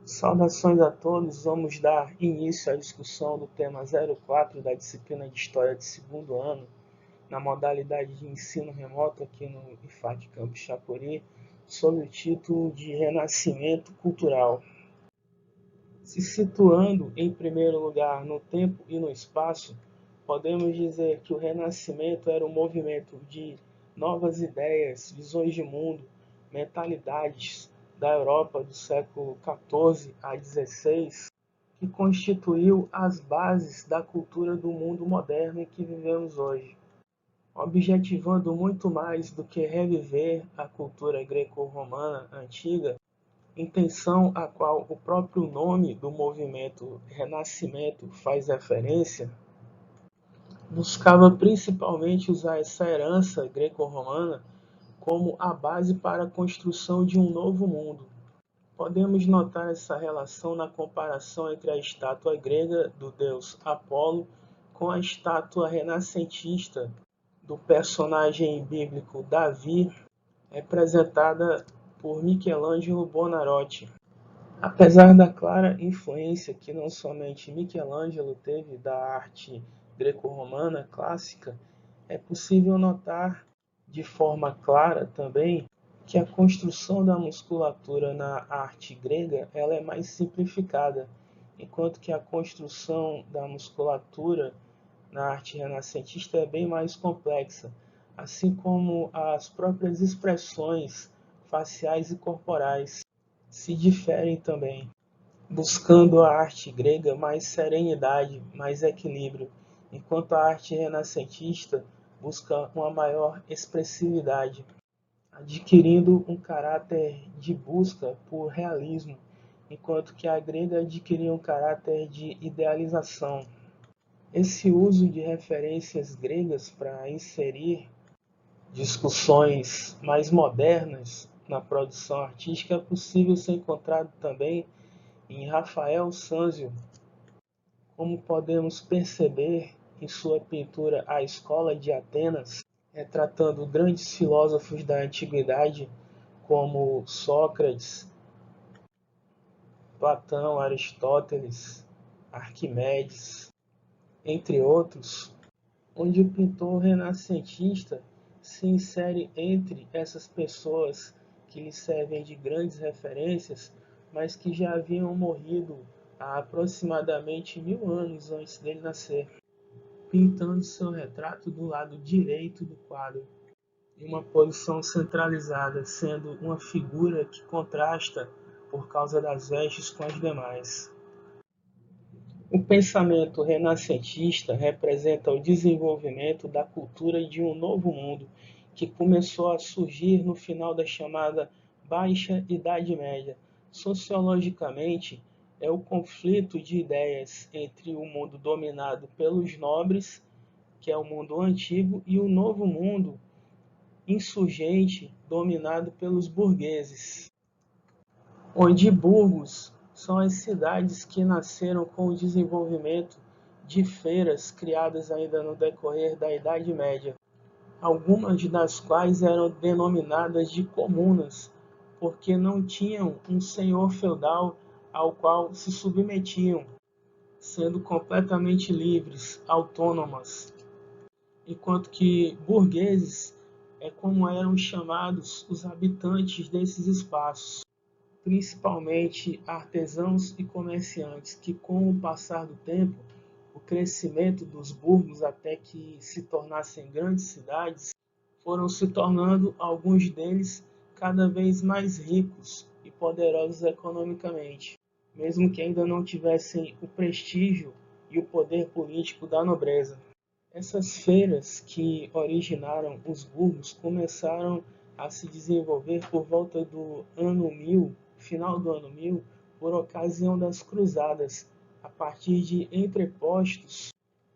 Saudações a todos, vamos dar início à discussão do tema 04 da disciplina de História de segundo ano, na modalidade de ensino remoto aqui no IFAC Campus Chapuri, sob o título de Renascimento Cultural. Se situando em primeiro lugar no tempo e no espaço, podemos dizer que o Renascimento era um movimento de novas ideias, visões de mundo, mentalidades da Europa do século XIV a XVI, que constituiu as bases da cultura do mundo moderno em que vivemos hoje, objetivando muito mais do que reviver a cultura greco-romana antiga, intenção a qual o próprio nome do movimento Renascimento faz referência. Buscava principalmente usar essa herança greco-romana como a base para a construção de um novo mundo. Podemos notar essa relação na comparação entre a estátua grega do deus Apolo com a estátua renascentista do personagem bíblico Davi, representada por Michelangelo Buonarroti. Apesar da clara influência que não somente Michelangelo teve da arte greco-romana clássica, é possível notar de forma clara também que a construção da musculatura na arte grega ela é mais simplificada, enquanto que a construção da musculatura na arte renascentista é bem mais complexa, assim como as próprias expressões faciais e corporais se diferem também, buscando a arte grega mais serenidade, mais equilíbrio, enquanto a arte renascentista busca uma maior expressividade, adquirindo um caráter de busca por realismo, enquanto que a grega adquiria um caráter de idealização. Esse uso de referências gregas para inserir discussões mais modernas na produção artística é possível ser encontrado também em Rafael Sanzio, como podemos perceber em sua pintura A Escola de Atenas, retratando grandes filósofos da antiguidade como Sócrates, Platão, Aristóteles, Arquimedes, entre outros, onde o pintor renascentista se insere entre essas pessoas que lhe servem de grandes referências, mas que já haviam morrido há aproximadamente 1000 anos antes dele nascer, pintando seu retrato do lado direito do quadro, em uma posição centralizada, sendo uma figura que contrasta por causa das vestes com as demais. O pensamento renascentista representa o desenvolvimento da cultura de um novo mundo que começou a surgir no final da chamada Baixa Idade Média. Sociologicamente, é o conflito de ideias entre o mundo dominado pelos nobres, que é o mundo antigo, e o novo mundo insurgente dominado pelos burgueses, onde burgos são as cidades que nasceram com o desenvolvimento de feiras criadas ainda no decorrer da Idade Média, algumas das quais eram denominadas de comunas, porque não tinham um senhor feudal ao qual se submetiam, sendo completamente livres, autônomas, enquanto que burgueses é como eram chamados os habitantes desses espaços, principalmente artesãos e comerciantes, que com o passar do tempo, o crescimento dos burgos até que se tornassem grandes cidades, foram se tornando alguns deles cada vez mais ricos e poderosos economicamente, mesmo que ainda não tivessem o prestígio e o poder político da nobreza. Essas feiras que originaram os burgos começaram a se desenvolver por volta do ano 1000, final do ano 1000, por ocasião das cruzadas, a partir de entrepostos,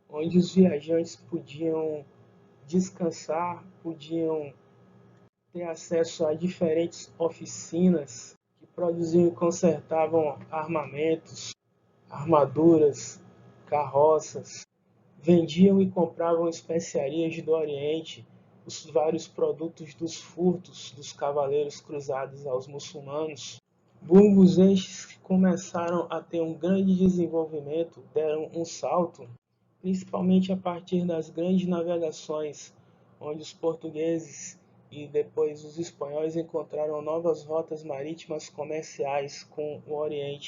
onde os viajantes podiam descansar, podiam ter acesso a diferentes oficinas que produziam e consertavam armamentos, armaduras, carroças, vendiam e compravam especiarias do Oriente, os vários produtos dos furtos dos cavaleiros cruzados aos muçulmanos, burgos estes que começaram a ter um grande desenvolvimento, deram um salto, principalmente a partir das grandes navegações, onde os portugueses e depois os espanhóis encontraram novas rotas marítimas comerciais com o Oriente,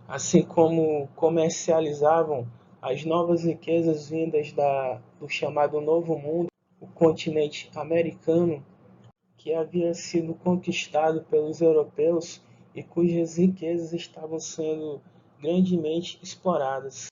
assim como comercializavam as novas riquezas vindas do chamado Novo Mundo, o continente americano, que havia sido conquistado pelos europeus e cujas riquezas estavam sendo grandemente exploradas.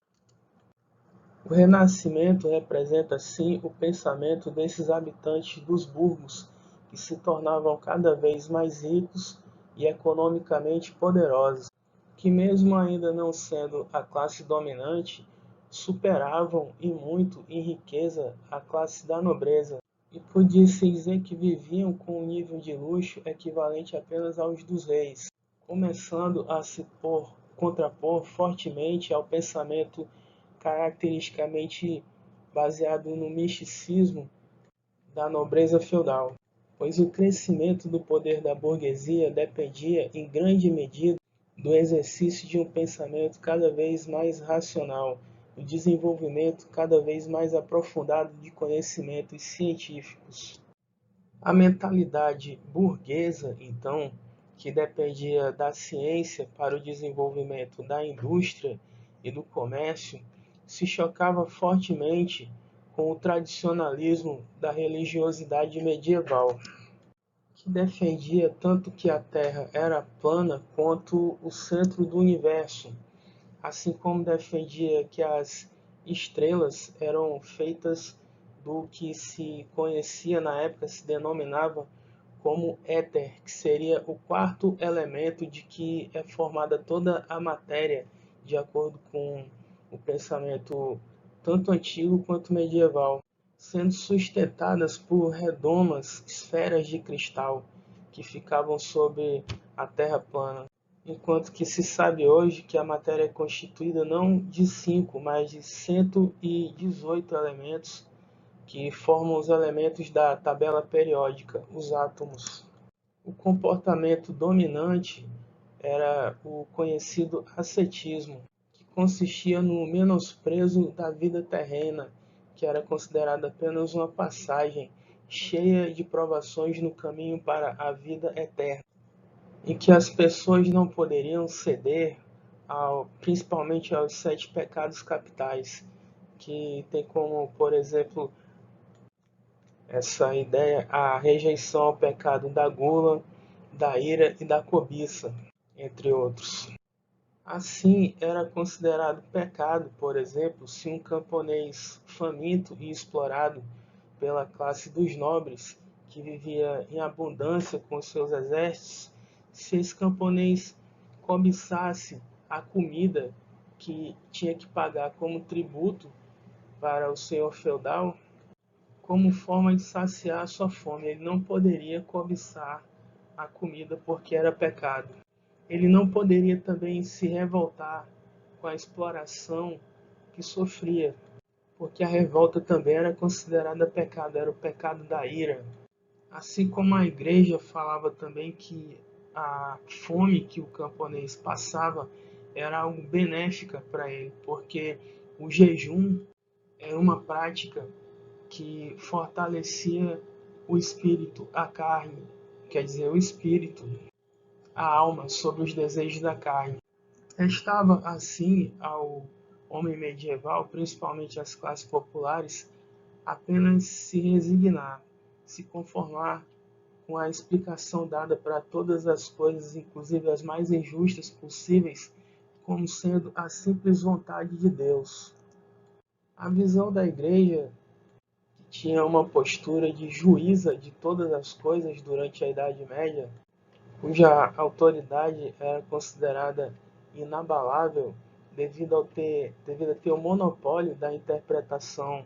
O Renascimento representa, sim, o pensamento desses habitantes dos burgos, que se tornavam cada vez mais ricos e economicamente poderosos, que mesmo ainda não sendo a classe dominante, superavam e muito em riqueza a classe da nobreza, e podia-se dizer que viviam com um nível de luxo equivalente apenas aos dos reis, começando a se contrapor fortemente ao pensamento caracteristicamente baseado no misticismo da nobreza feudal, pois o crescimento do poder da burguesia dependia em grande medida do exercício de um pensamento cada vez mais racional, do desenvolvimento cada vez mais aprofundado de conhecimentos científicos. A mentalidade burguesa, então, que dependia da ciência para o desenvolvimento da indústria e do comércio, se chocava fortemente com o tradicionalismo da religiosidade medieval, que defendia tanto que a Terra era plana quanto o centro do universo, assim como defendia que as estrelas eram feitas do que se conhecia na época, se denominava como éter, que seria o quarto elemento de que é formada toda a matéria, de acordo com o pensamento tanto antigo quanto medieval, sendo sustentadas por redomas esferas de cristal que ficavam sobre a Terra plana, enquanto que se sabe hoje que a matéria é constituída não de 5, mas de 118 elementos, que formam os elementos da tabela periódica, os átomos. O comportamento dominante era o conhecido ascetismo, que consistia no menosprezo da vida terrena, que era considerada apenas uma passagem cheia de provações no caminho para a vida eterna, em que as pessoas não poderiam ceder principalmente aos 7 pecados capitais, que tem como, por exemplo, essa ideia, a rejeição ao pecado da gula, da ira e da cobiça, entre outros. Assim, era considerado pecado, por exemplo, se um camponês faminto e explorado pela classe dos nobres, que vivia em abundância com seus exércitos, se esse camponês cobiçasse a comida que tinha que pagar como tributo para o senhor feudal, como forma de saciar sua fome. Ele não poderia cobiçar a comida porque era pecado. Ele não poderia também se revoltar com a exploração que sofria, porque a revolta também era considerada pecado, era o pecado da ira. Assim como a igreja falava também que a fome que o camponês passava era algo benéfica para ele, porque o jejum era uma prática que fortalecia o espírito, a carne, quer dizer, o espírito, a alma, sobre os desejos da carne. Restava, assim, ao homem medieval, principalmente às classes populares, apenas se resignar, se conformar com a explicação dada para todas as coisas, inclusive as mais injustas possíveis, como sendo a simples vontade de Deus. A visão da igreja, que tinha uma postura de juíza de todas as coisas durante a Idade Média, cuja autoridade era considerada inabalável devido a ter o monopólio da interpretação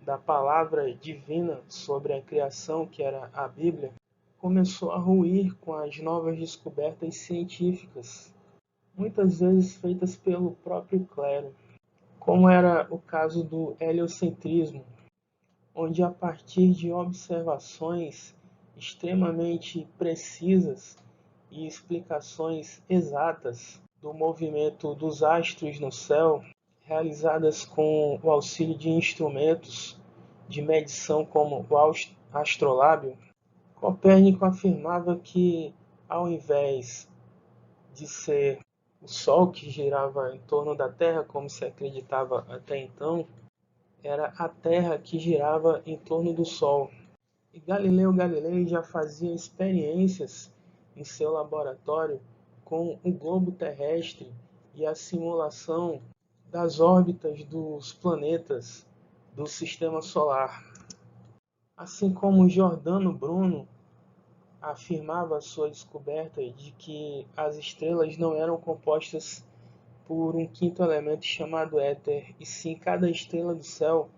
da palavra divina sobre a criação, que era a Bíblia, começou a ruir com as novas descobertas científicas, muitas vezes feitas pelo próprio clero, como era o caso do heliocentrismo, onde a partir de observações extremamente precisas e explicações exatas do movimento dos astros no céu, realizadas com o auxílio de instrumentos de medição como o astrolábio, Copérnico afirmava que, ao invés de ser o Sol que girava em torno da Terra, como se acreditava até então, era a Terra que girava em torno do Sol. E Galileu Galilei já fazia experiências em seu laboratório com o globo terrestre e a simulação das órbitas dos planetas do Sistema Solar. Assim como Giordano Bruno afirmava sua descoberta de que as estrelas não eram compostas por um quinto elemento chamado éter, e sim cada estrela do céu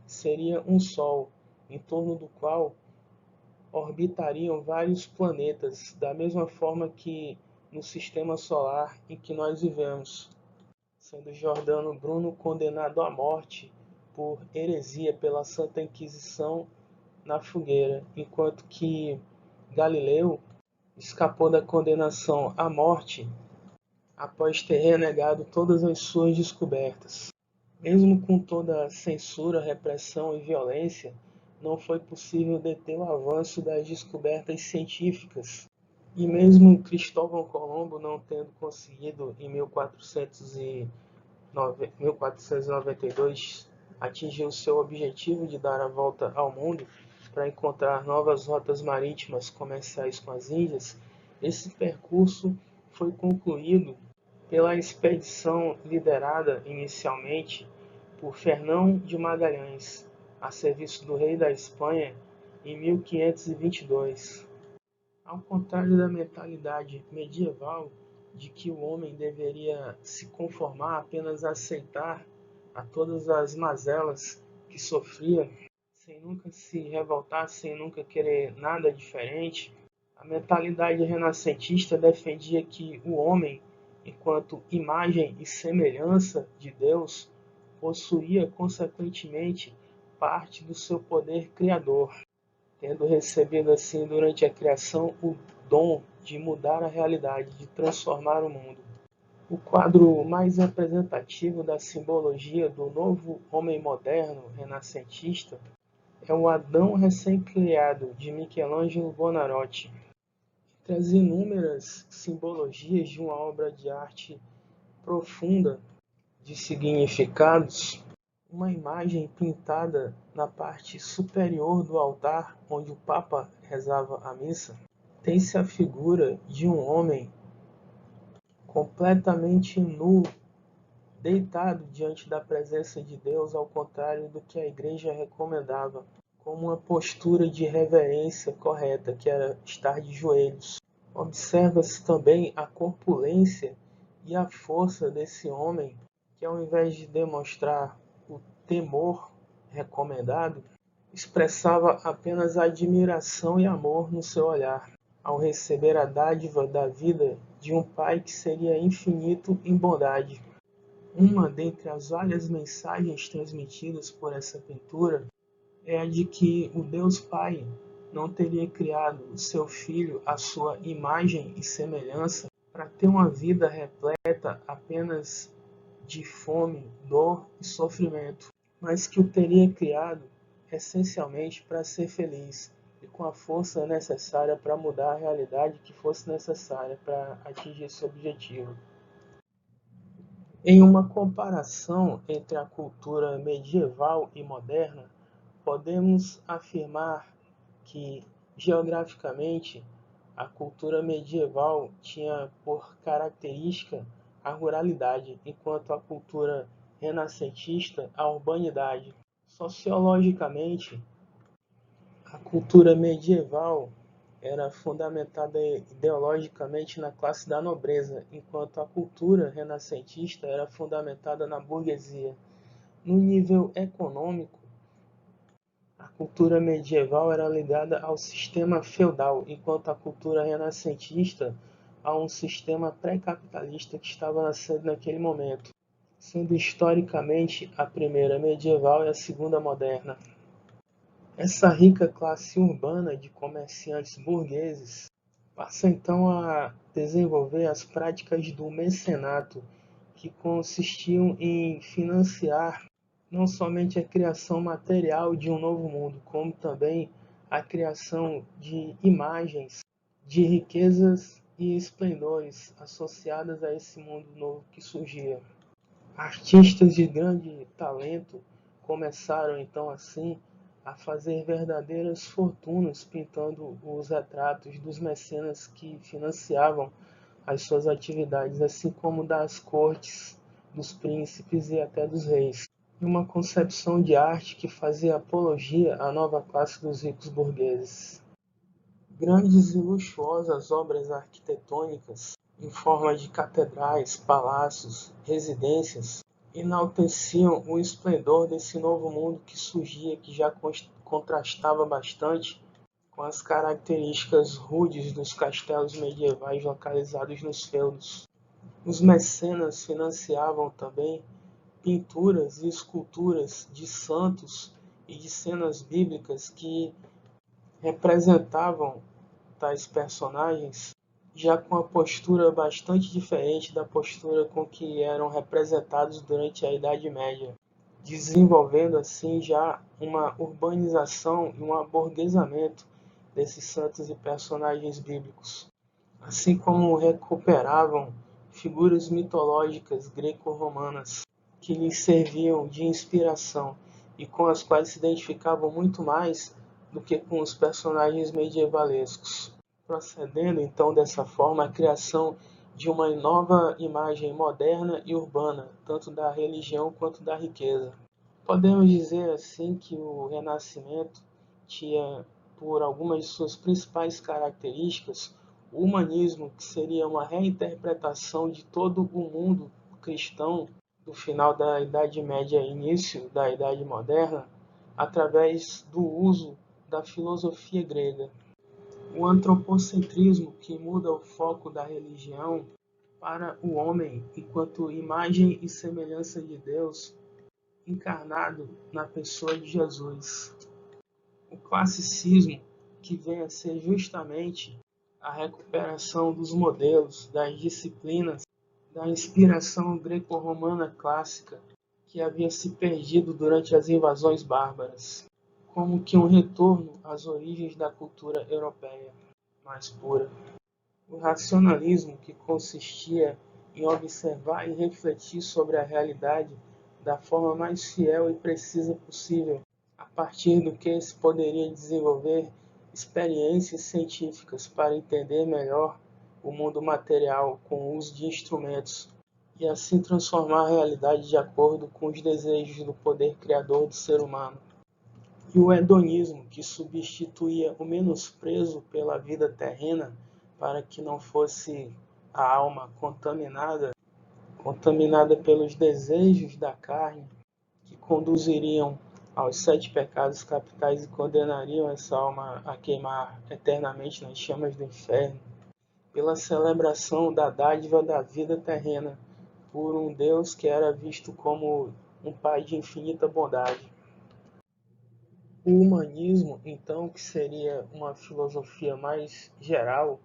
seria um Sol, em torno do qual orbitariam vários planetas, da mesma forma que no sistema solar em que nós vivemos, sendo Giordano Bruno condenado à morte por heresia pela Santa Inquisição na fogueira, enquanto que Galileu escapou da condenação à morte após ter renegado todas as suas descobertas. Mesmo com toda a censura, repressão e violência, não foi possível deter o avanço das descobertas científicas. E mesmo Cristóvão Colombo não tendo conseguido, em 1492, atingir o seu objetivo de dar a volta ao mundo para encontrar novas rotas marítimas comerciais com as Índias, esse percurso foi concluído pela expedição liderada inicialmente por Fernão de Magalhães, a serviço do rei da Espanha, em 1522. Ao contrário da mentalidade medieval de que o homem deveria se conformar, apenas aceitar a todas as mazelas que sofria, sem nunca se revoltar, sem nunca querer nada diferente, a mentalidade renascentista defendia que o homem, enquanto imagem e semelhança de Deus, possuía consequentemente parte do seu poder criador, tendo recebido assim durante a criação o dom de mudar a realidade, de transformar o mundo. O quadro mais representativo da simbologia do novo homem moderno renascentista é o Adão recém-criado, de Michelangelo Buonarroti. Entre as inúmeras simbologias de uma obra de arte profunda de significados, uma imagem pintada na parte superior do altar, onde o Papa rezava a missa, tem-se a figura de um homem completamente nu, deitado diante da presença de Deus, ao contrário do que a Igreja recomendava, como uma postura de reverência correta, que era estar de joelhos. Observa-se também a corpulência e a força desse homem, que ao invés de demonstrar o temor recomendado, expressava apenas admiração e amor no seu olhar, ao receber a dádiva da vida de um Pai que seria infinito em bondade. Uma dentre as várias mensagens transmitidas por essa pintura é a de que o Deus Pai não teria criado o seu Filho à sua imagem e semelhança para ter uma vida repleta apenas de fome, dor e sofrimento, mas que o teria criado essencialmente para ser feliz e com a força necessária para mudar a realidade que fosse necessária para atingir esse objetivo. Em uma comparação entre a cultura medieval e moderna, podemos afirmar que, geograficamente, a cultura medieval tinha por característica a ruralidade, enquanto a cultura renascentista a urbanidade. Sociologicamente, a cultura medieval era fundamentada ideologicamente na classe da nobreza, enquanto a cultura renascentista era fundamentada na burguesia. No nível econômico, a cultura medieval era ligada ao sistema feudal, enquanto a cultura renascentista a um sistema pré-capitalista que estava nascendo naquele momento, sendo historicamente a primeira medieval e a segunda moderna. Essa rica classe urbana de comerciantes burgueses Passa então a desenvolver as práticas do mecenato, que consistiam em financiar não somente a criação material de um novo mundo, como também a criação de imagens, de riquezas e esplendores associadas a esse mundo novo que surgia. Artistas de grande talento começaram então assim a fazer verdadeiras fortunas pintando os retratos dos mecenas que financiavam as suas atividades, assim como das cortes, dos príncipes e até dos reis. E uma concepção de arte que fazia apologia à nova classe dos ricos burgueses. Grandes e luxuosas obras arquitetônicas, em forma de catedrais, palácios, residências, enalteciam o esplendor desse novo mundo que surgia, que já contrastava bastante com as características rudes dos castelos medievais localizados nos feudos. Os mecenas financiavam também pinturas e esculturas de santos e de cenas bíblicas que representavam tais personagens já com a postura bastante diferente da postura com que eram representados durante a Idade Média, desenvolvendo assim já uma urbanização e um aburguesamento desses santos e personagens bíblicos, assim como recuperavam figuras mitológicas greco-romanas que lhes serviam de inspiração e com as quais se identificavam muito mais do que com os personagens medievalescos, procedendo então dessa forma a criação de uma nova imagem moderna e urbana, tanto da religião quanto da riqueza. Podemos dizer assim que o Renascimento tinha, por algumas de suas principais características, o humanismo, que seria uma reinterpretação de todo o mundo cristão do final da Idade Média e início da Idade Moderna, através do uso da filosofia grega. O antropocentrismo, que muda o foco da religião para o homem enquanto imagem e semelhança de Deus, encarnado na pessoa de Jesus. O classicismo, que vem a ser justamente a recuperação dos modelos, das disciplinas, da inspiração greco-romana clássica, que havia se perdido durante as invasões bárbaras, como que um retorno às origens da cultura europeia mais pura. O racionalismo, que consistia em observar e refletir sobre a realidade da forma mais fiel e precisa possível, a partir do que se poderia desenvolver experiências científicas para entender melhor o mundo material com o uso de instrumentos e assim transformar a realidade de acordo com os desejos do poder criador do ser humano. E o hedonismo, que substituía o menosprezo pela vida terrena para que não fosse a alma contaminada pelos desejos da carne, que conduziriam aos 7 pecados capitais e condenariam essa alma a queimar eternamente nas chamas do inferno, pela celebração da dádiva da vida terrena por um Deus que era visto como um Pai de infinita bondade. O humanismo, então, que seria uma filosofia mais geral,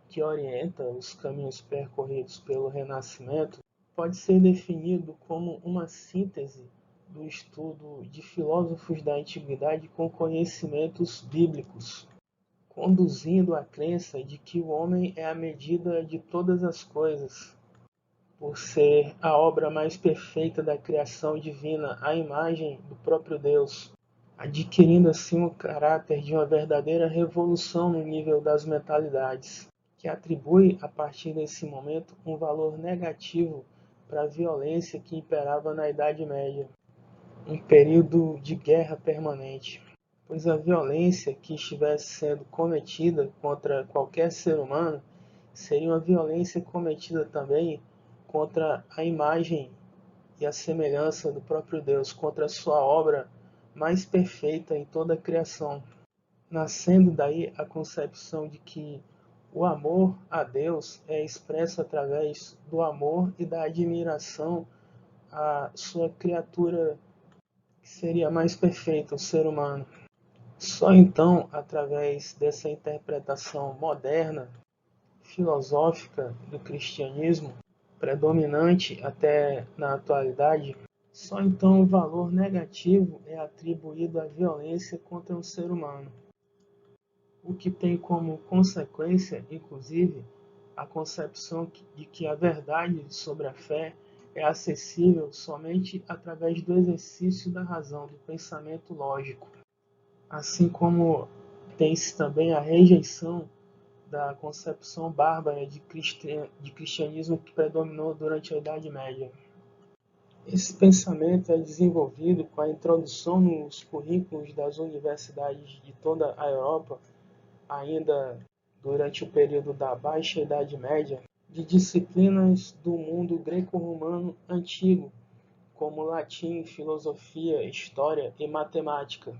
que orienta os caminhos percorridos pelo Renascimento, pode ser definido como uma síntese do estudo de filósofos da antiguidade com conhecimentos bíblicos, conduzindo à crença de que o homem é a medida de todas as coisas, por ser a obra mais perfeita da criação divina, a imagem do próprio Deus, adquirindo assim o caráter de uma verdadeira revolução no nível das mentalidades, que atribui, a partir desse momento, um valor negativo para a violência que imperava na Idade Média, um período de guerra permanente, pois a violência que estivesse sendo cometida contra qualquer ser humano seria uma violência cometida também contra a imagem e a semelhança do próprio Deus, contra a sua obra mais perfeita em toda a criação, nascendo daí a concepção de que o amor a Deus é expresso através do amor e da admiração à sua criatura que seria mais perfeita, o ser humano. Só então, através dessa interpretação moderna filosófica do cristianismo, predominante até na atualidade, só então o valor negativo é atribuído à violência contra um ser humano, o que tem como consequência, inclusive, a concepção de que a verdade sobre a fé é acessível somente através do exercício da razão, do pensamento lógico, assim como tem-se também a rejeição da concepção bárbara de cristianismo que predominou durante a Idade Média. Esse pensamento é desenvolvido com a introdução nos currículos das universidades de toda a Europa, ainda durante o período da Baixa Idade Média, de disciplinas do mundo greco-romano antigo, como latim, filosofia, história e matemática.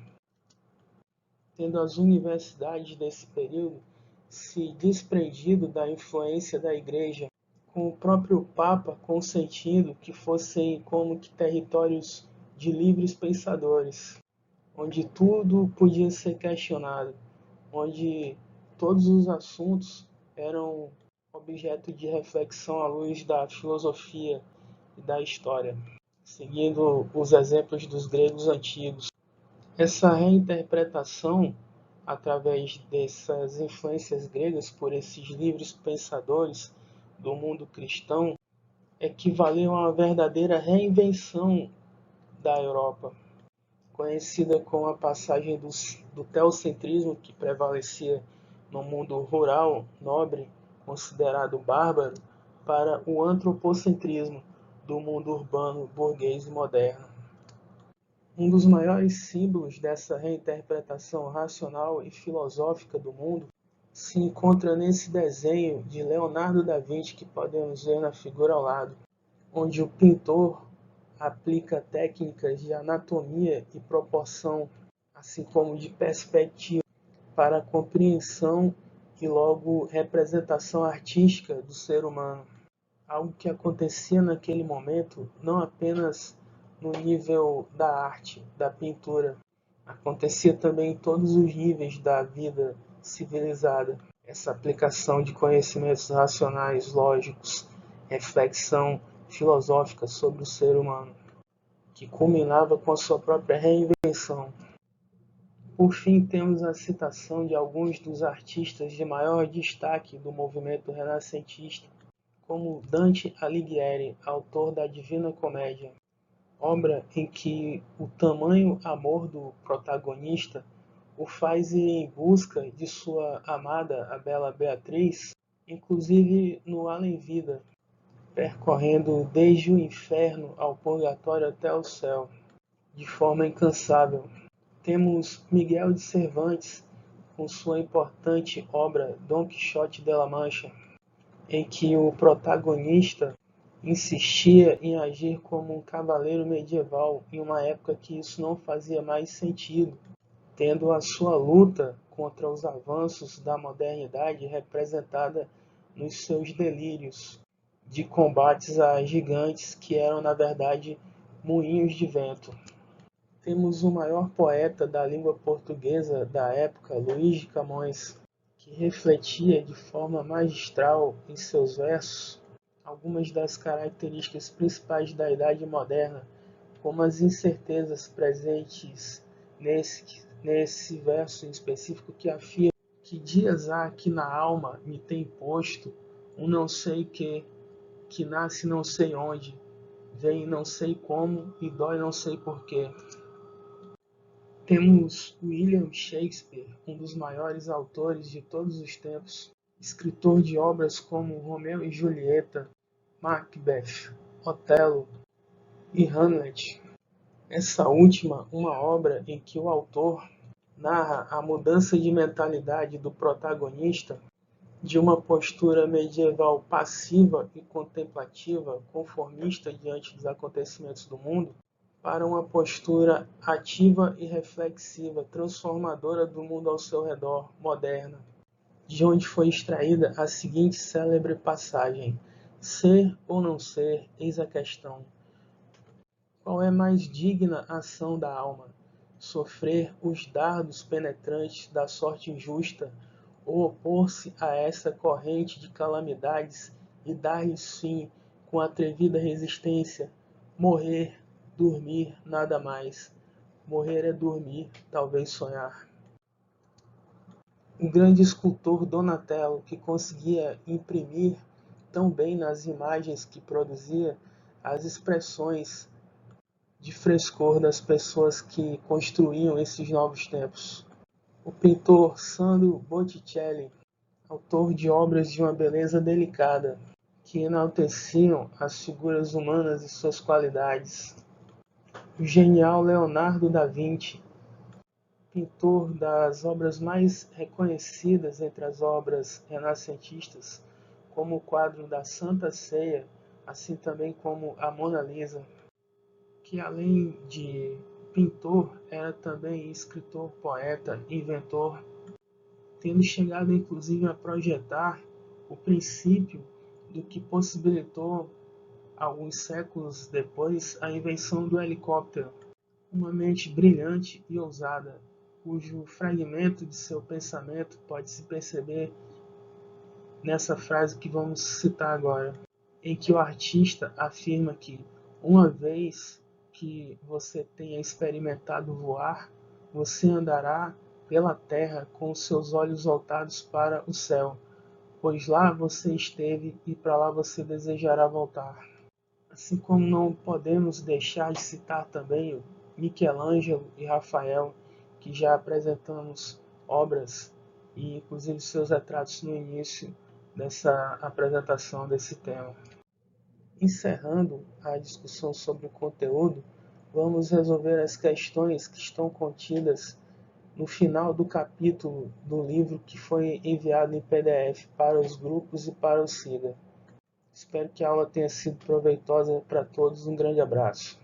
Tendo as universidades desse período se desprendido da influência da Igreja, com o próprio Papa consentindo que fossem como que territórios de livres pensadores, onde tudo podia ser questionado, onde todos os assuntos eram objeto de reflexão à luz da filosofia e da história, seguindo os exemplos dos gregos antigos. Essa reinterpretação, através dessas influências gregas por esses livres pensadores do mundo cristão, equivaleu a uma verdadeira reinvenção da Europa, conhecida como a passagem do teocentrismo que prevalecia no mundo rural, nobre, considerado bárbaro, para o antropocentrismo do mundo urbano, burguês e moderno. Um dos maiores símbolos dessa reinterpretação racional e filosófica do mundo se encontra nesse desenho de Leonardo da Vinci que podemos ver na figura ao lado, onde o pintor aplica técnicas de anatomia e proporção, assim como de perspectiva, para a compreensão e logo representação artística do ser humano. Algo que acontecia naquele momento não apenas no nível da arte, da pintura, acontecia também em todos os níveis da vida civilizada. Essa aplicação de conhecimentos racionais, lógicos, reflexão filosófica sobre o ser humano, que culminava com a sua própria reinvenção. Por fim, temos a citação de alguns dos artistas de maior destaque do movimento renascentista, como Dante Alighieri, autor da Divina Comédia, obra em que o tamanho amor do protagonista o faz ir em busca de sua amada, a bela Beatriz, inclusive no além-vida, percorrendo desde o inferno ao purgatório até o céu, de forma incansável. Temos Miguel de Cervantes, com sua importante obra Dom Quixote de la Mancha, em que o protagonista insistia em agir como um cavaleiro medieval em uma época que isso não fazia mais sentido, tendo a sua luta contra os avanços da modernidade representada nos seus delírios de combates a gigantes que eram, na verdade, moinhos de vento. Temos o maior poeta da língua portuguesa da época, Luís de Camões, que refletia de forma magistral em seus versos algumas das características principais da Idade Moderna, como as incertezas presentes nesse verso em específico que afirma que dias há que na alma me tem posto um não sei que nasce não sei onde, vem não sei como e dói não sei porquê. Temos William Shakespeare, um dos maiores autores de todos os tempos, escritor de obras como Romeu e Julieta, Macbeth, Otelo e Hamlet. Essa última, uma obra em que o autor narra a mudança de mentalidade do protagonista de uma postura medieval passiva e contemplativa, conformista diante dos acontecimentos do mundo, para uma postura ativa e reflexiva, transformadora do mundo ao seu redor, moderna, de onde foi extraída a seguinte célebre passagem: ser ou não ser, eis a questão. Qual é mais digna ação da alma? Sofrer os dardos penetrantes da sorte injusta, ou opor-se a essa corrente de calamidades e dar-lhes fim com atrevida resistência, morrer, dormir, nada mais. Morrer é dormir, talvez sonhar. O grande escultor Donatello, que conseguia imprimir tão bem nas imagens que produzia as expressões de frescor das pessoas que construíam esses novos tempos. O pintor Sandro Botticelli, autor de obras de uma beleza delicada, que enalteciam as figuras humanas e suas qualidades. O genial Leonardo da Vinci, pintor das obras mais reconhecidas entre as obras renascentistas, como o quadro da Santa Ceia, assim também como a Mona Lisa, que além de pintor, era também escritor, poeta, inventor, tendo chegado inclusive a projetar o princípio do que possibilitou, alguns séculos depois, a invenção do helicóptero. Uma mente brilhante e ousada, cujo fragmento de seu pensamento pode-se perceber nessa frase que vamos citar agora, em que o artista afirma que, uma vez que você tenha experimentado voar, você andará pela terra com os seus olhos voltados para o céu, pois lá você esteve e para lá você desejará voltar. Assim como não podemos deixar de citar também Michelangelo e Rafael, que já apresentamos obras e inclusive seus retratos no início dessa apresentação desse tema. Encerrando a discussão sobre o conteúdo, vamos resolver as questões que estão contidas no final do capítulo do livro que foi enviado em PDF para os grupos e para o SIGA. Espero que a aula tenha sido proveitosa para todos. Um grande abraço.